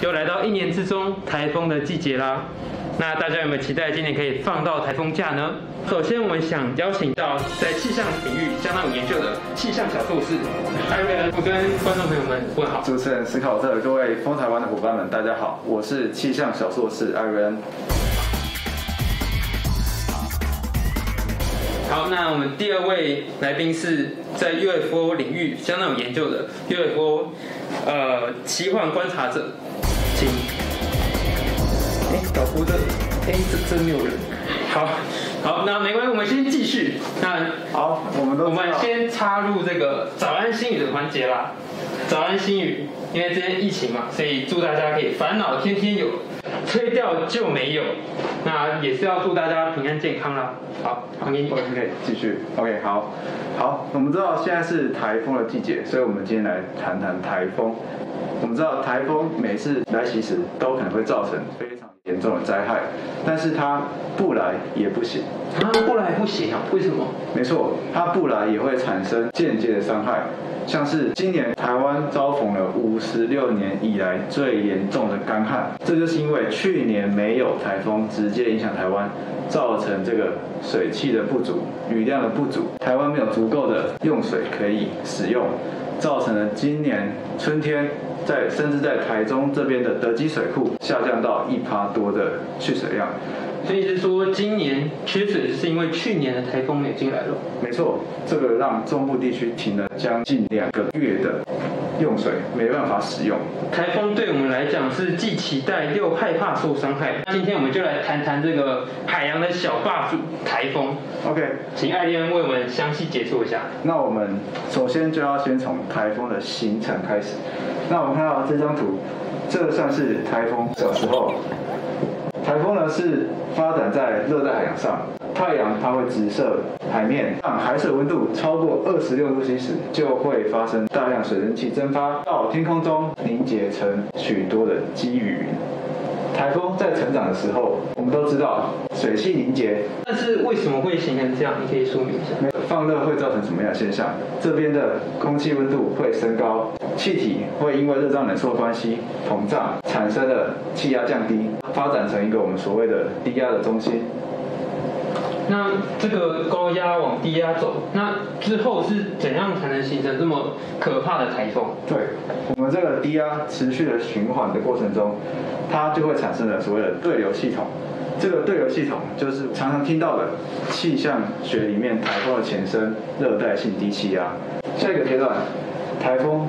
又来到1年之中台风的季节啦。那大家有没有期待今年可以放到台风假呢？首先，我们想邀请到在气象领域相当有研究的气象小硕士艾瑞恩，我跟观众朋友们问好。主持人史考特，各位风台湾的伙伴们，大家好，我是气象小硕士艾瑞恩。好，那我们第2位来宾是在 UFO 领域相当有研究的 UFO 奇幻观察者，请。导播这没有人。好，那没关系，我们先继续。那好，我们先插入这个早安新语的环节啦。早安新语，因为今天疫情嘛，所以祝大家可以烦恼天天有，吹掉就没有。那也是要祝大家平安健康啦。好，黄英，可以继续。OK， 好，我们知道现在是台风的季节，所以我们今天来谈谈台风。我们知道台风每次来袭时，都可能会造成非常严重的灾害，但是它不来也不行。它不来不行啊？为什么？没错，它不来也会产生间接的伤害，像是今年台湾遭逢了56年以来最严重的干旱，这就是因为去年没有台风直接影响台湾，造成这个水汽的不足、雨量的不足，台湾没有足够的用水可以使用，造成了今年春天甚至在台中这边的德基水库下降到1%多的蓄水量。所以是说今年缺水是因为去年的台风也进来了？没错，这个让中部地区停了将近2个月的用水，没办法使用。台风对我们来讲是既期待又害怕受伤害。今天我们就来谈谈这个海洋的小霸主台风。OK， 请艾利恩为我们详细解说一下。那我们首先就要先从台风的形成开始。那我们看到这张图，这算是台风小时候。台风呢是发展在热带海洋上，太阳它会直射海面，让海水温度超过26度 C 时，就会发生大量水蒸气蒸发到天空中，凝结成许多的积雨云。台风在成长的时候，我们都知道水汽凝结，但是为什么会形成这样？你可以说明一下。放热会造成什么样的现象？这边的空气温度会升高，气体会因为热胀冷缩的关系膨胀，产生了气压降低，发展成一个我们所谓的低压的中心。那这个高压往低压走，那之后是怎样才能形成这么可怕的台风？对，我们这个低压持续的循环的过程中，它就会产生了所谓的对流系统。这个对流系统就是常常听到的气象学里面台风的前身——热带性低气压。下一个阶段，台风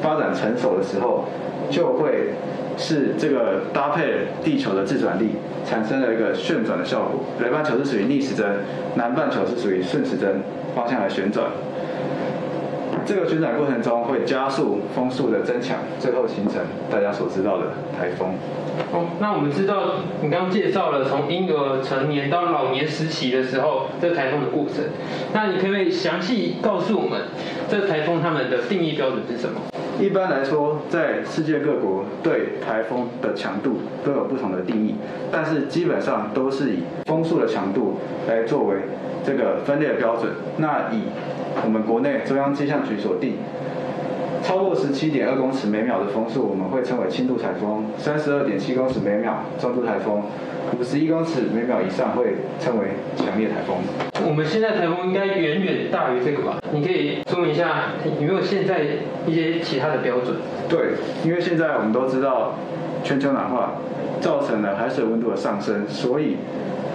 发展成熟的时候，就会是这个搭配地球的自转力，产生了一个旋转的效果。北半球是属于逆时针，南半球是属于顺时针方向来旋转。这个旋转过程中会加速风速的增强，最后形成大家所知道的台风。那我们知道你刚刚介绍了从婴儿、成年到老年时期的时候，这个台风的过程。那你可不可以详细告诉我们，这个台风它们的定义标准是什么？一般来说，在世界各国对台风的强度都有不同的定义，但是基本上都是以风速的强度来作为这个分类的标准。那以我们国内中央气象局所定，超过17.2公尺每秒的风速，我们会称为轻度台风；32.7公尺每秒中度台风；51公尺每秒以上会称为强烈台风。我们现在台风应该远远大于这个吧？你可以说明一下有没有现在一些其他的标准？对，因为现在我们都知道全球暖化造成了海水温度的上升，所以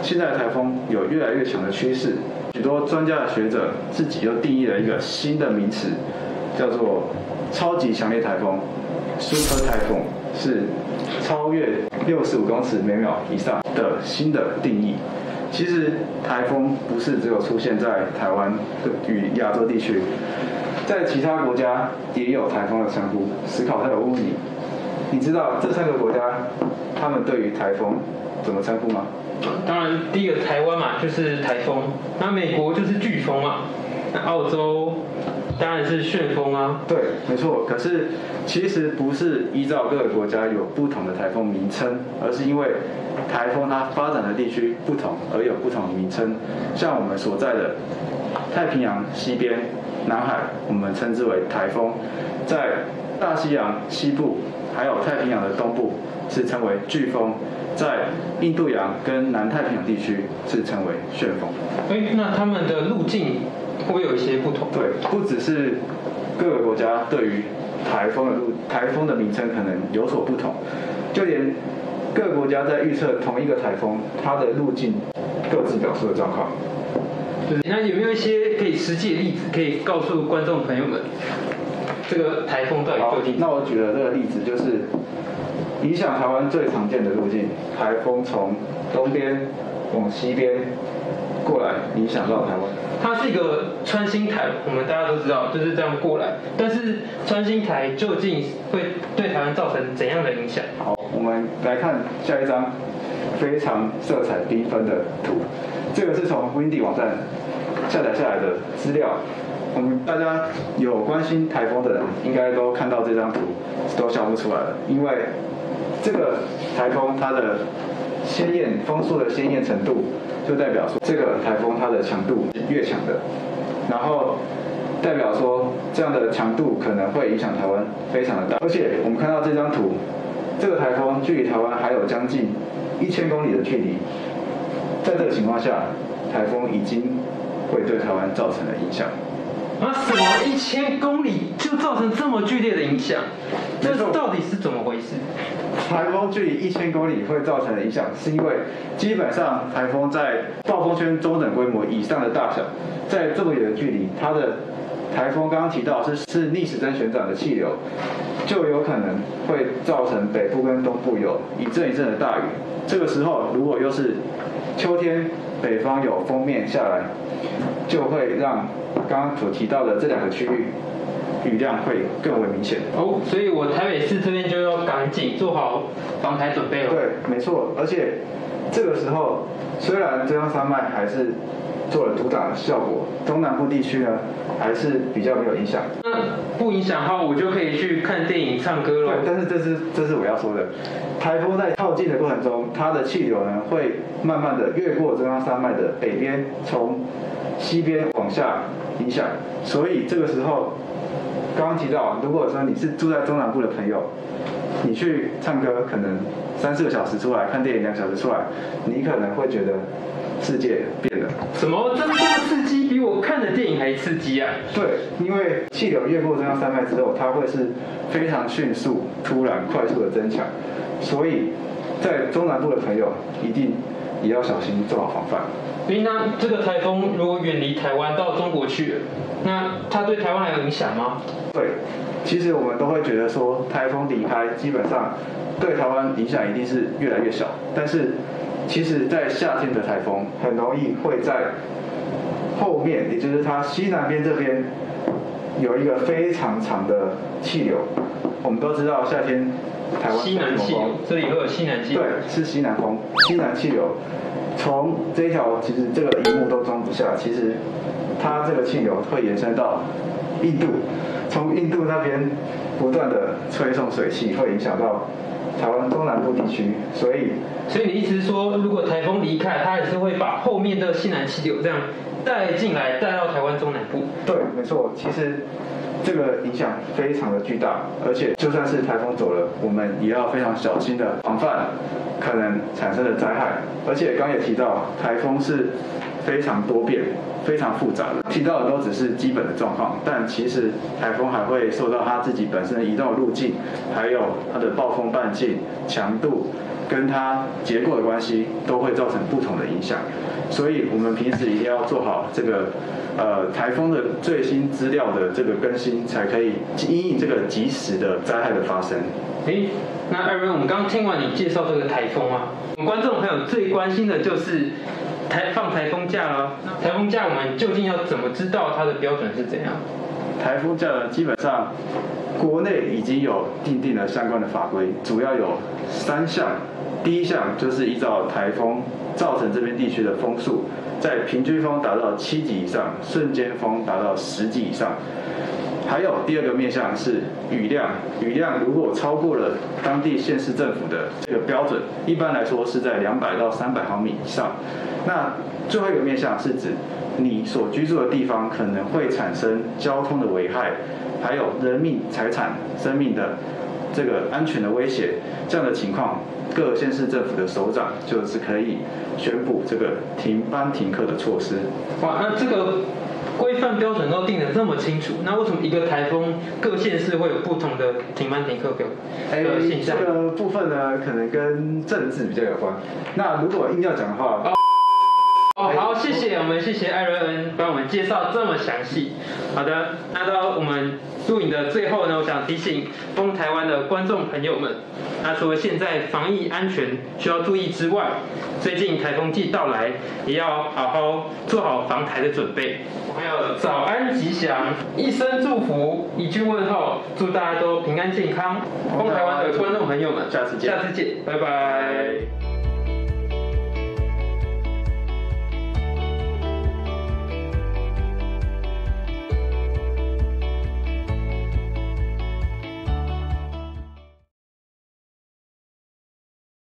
现在的台风有越来越强的趋势。许多专家的学者自己又定义了一个新的名词，叫做超级强烈台风 （Super Typhoon），是超越65公尺每秒以上的新的定义。其实台风不是只有出现在台湾与亚洲地区，在其他国家也有台风的称呼。史考特有问你，你知道这3个国家他们对于台风怎么称呼吗？当然，第一个台湾嘛，就是台风；那美国就是飓风嘛；那澳洲当然是旋风啊。对，没错。可是其实不是依照各个国家有不同的台风名称，而是因为台风它发展的地区不同而有不同的名称。像我们所在的太平洋西边、南海，我们称之为台风；在大西洋西部还有太平洋的东部是称为飓风，在印度洋跟南太平洋地区是称为旋风。那他们的路径会不会有一些不同？对，不只是各个国家对于台风的名称可能有所不同，就连各个国家在预测同一个台风，它的路径各自表述的状况。那有没有一些可以实际的例子，可以告诉观众朋友们，这个台风到底究竟？那我举的这个例子就是影响台湾最常见的路径，台风从东边往西边过来，影响到台湾。它是一个穿心台，我们大家都知道就是这样过来。但是穿心台究竟会对台湾造成怎样的影响？好，我们来看下一张非常色彩缤纷的图。这个是从 Windy 网站下载下来的资料。我们大家有关心台风的人，应该都看到这张图，都笑不出来了，因为这个台风它的风速的鲜艳程度，就代表说这个台风它的强度是越强的，然后代表说这样的强度可能会影响台湾非常的大。而且我们看到这张图，这个台风距离台湾还有将近1000公里的距离，在这个情况下，台风已经会对台湾造成了影响。什么1000公里就造成这么剧烈的影响？这到底是怎么回事？台风距离1000公里会造成的影响，是因为基本上台风在暴风圈中等规模以上的大小，在这么远的距离，它的台风刚刚提到是逆时针旋转的气流，就有可能会造成北部跟东部有一阵一阵的大雨。这个时候如果又是秋天，北方有锋面下来，就会让刚刚所提到的这2个区域雨量会更为明显。所以我台北市这边就要赶紧做好防台准备了。对，没错。而且这个时候，虽然中央山脉还是做了阻挡的效果，中南部地区呢还是比较没有影响。那不影响的话，我就可以去看电影、唱歌了。对，但是这是我要说的。台风在靠近的过程中，它的气流呢会慢慢的越过中央山脉的北边，从西边往下影响。所以这个时候，刚刚提到，如果说你是住在中南部的朋友，你去唱歌可能3-4个小时出来，看电影2小时出来，你可能会觉得世界变了。什么？这么刺激，比我看的电影还刺激啊！对，因为气流越过中央山脉之后，它会是非常迅速、突然、快速的增强，所以在中南部的朋友一定也要小心做好防范。那这个台风如果远离台湾到中国去了，那它对台湾还有影响吗？对，其实我们都会觉得说，台风离开基本上对台湾影响一定是越来越小，但是其实在夏天的台风很容易会在后面，也就是它西南边这边有一个非常长的气流。我们都知道夏天台湾西南气流，这里会有西南气流。对，是西南风，西南气流。从这一条，其实这个荧幕都装不下，其实它这个气流会延伸到印度，从印度那边不断的吹送水汽，会影响到台湾中南部地区，所以你意思是说，如果台风离开，它也是会把后面的西南气流这样带进来，带到台湾中南部？对，没错，其实这个影响非常的巨大，而且就算是台风走了，我们也要非常小心的防范可能产生的灾害。而且刚也提到，台风是非常多变、非常复杂的，提到的都只是基本的状况，但其实台风还会受到它自己本身移动的路径，还有它的暴风半径、强度跟它结构的关系，都会造成不同的影响。所以我们平时一定要做好这个台风的最新资料的这个更新，才可以因应这个及时的灾害的发生。那艾伦，我们刚刚听完你介绍这个台风啊，我们观众朋友最关心的就是放台风假了。台风假我们究竟要怎么知道它的标准是怎样？台风假呢，基本上国内已经有订定了相关的法规，主要有3项。第一项就是依照台风造成这边地区的风速，在平均风达到7级以上，瞬间风达到10级以上。还有第2个面向是雨量，雨量如果超过了当地县市政府的这个标准，一般来说是在200到300毫米以上。那最后一个面向是指你所居住的地方可能会产生交通的危害，还有人命、财产、生命的这个安全的威胁，这样的情况，各县市政府的首长就是可以宣布这个停班停课的措施。哇，那这个规范标准都定得这么清楚，那为什么一个台风各县市会有不同的停班停课的现象？这个部分呢，可能跟政治比较有关。那如果硬要讲的话，好，谢谢艾瑞恩帮我们介绍这么详细。好的，那到我们录影的最后呢，我想提醒风台湾的观众朋友们，那除了现在防疫安全需要注意之外，最近台风季到来，也要好好做好防台的准备。还有早安吉祥，一声祝福，一句问候，祝大家都平安健康。风台湾的观众朋友们，下次见，拜拜。